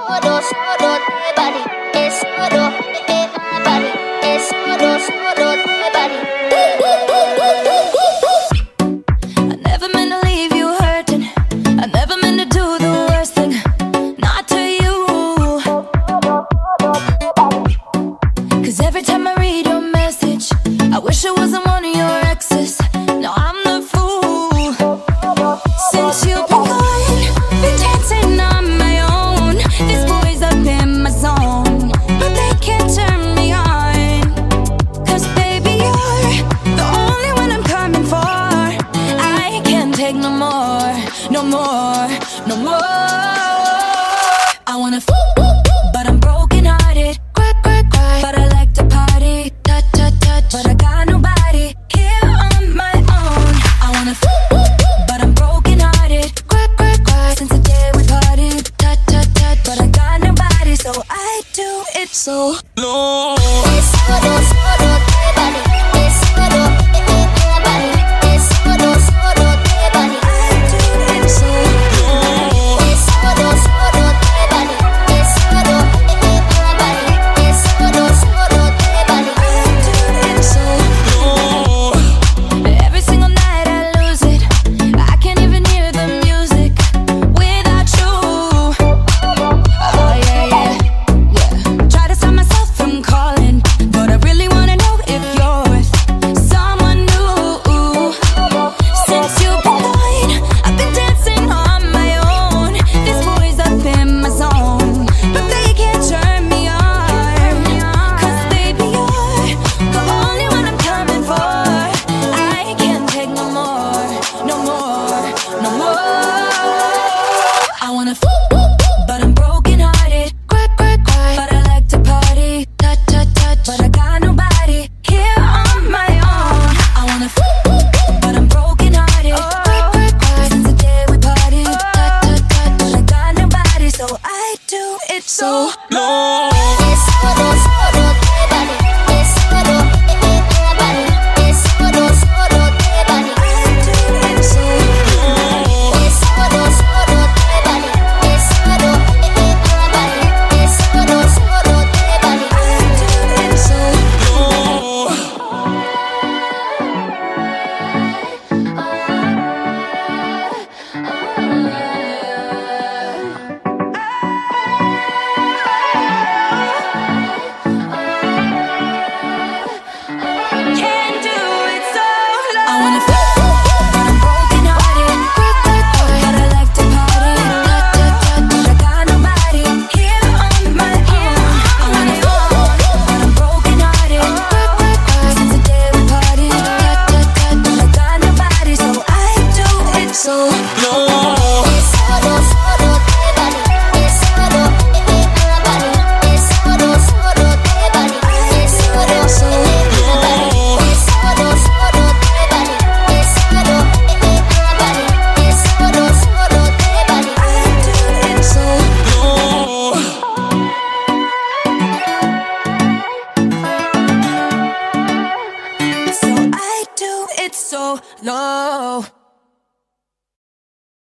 solo, solo te body. Es solo, my body. Es solo, solo te body. I never meant to leave you hurting. I never meant to do the worst thing. Not to you. 'Cause every time I read your message, I wish it wasn't one of your exes. No, I'm the fool. Since you've been gone, been dancing on my own. This boy's up in my zone, but they can't turn me on. 'Cause baby, you're the only one I'm coming for. I can't take no more, no more, no more. I wanna but I'm broken hearted. Cry, cry, cry, but I like to party. Touch, touch, touch, but I got nobody here on my own. I wanna but I'm broken hearted. Cry, cry, cry, since the day we parted. Touch, touch, touch, but I got nobody, so I do it so low. Es solo, solo te body. Es solo, my body. Es solo, solo te body. I do it so low. Es solo, solo te body. Es solo, my body. Es solo, solo te body. I do it so low. Every single night I lose it. I can't even hear the music without you. Oh yeah, yeah, yeah. Try to stop myself from calling, but I really wanna know if you're with someone new. Since you've been gone, I've been dancing on my own. This boy's up in my zone, but they can't turn me on. 'Cause baby, you're the only one I'm coming for. I can't take no more, no more, no more. I wanna but I'm broken hearted. Cry, cry, cry, but I like to party. Touch, touch, touch, but I got nobody here on my own. I wanna but I'm broken hearted. Cry, cry, cry, since the day we parted. Touch, touch, touch, but I got nobody, so I do it so low.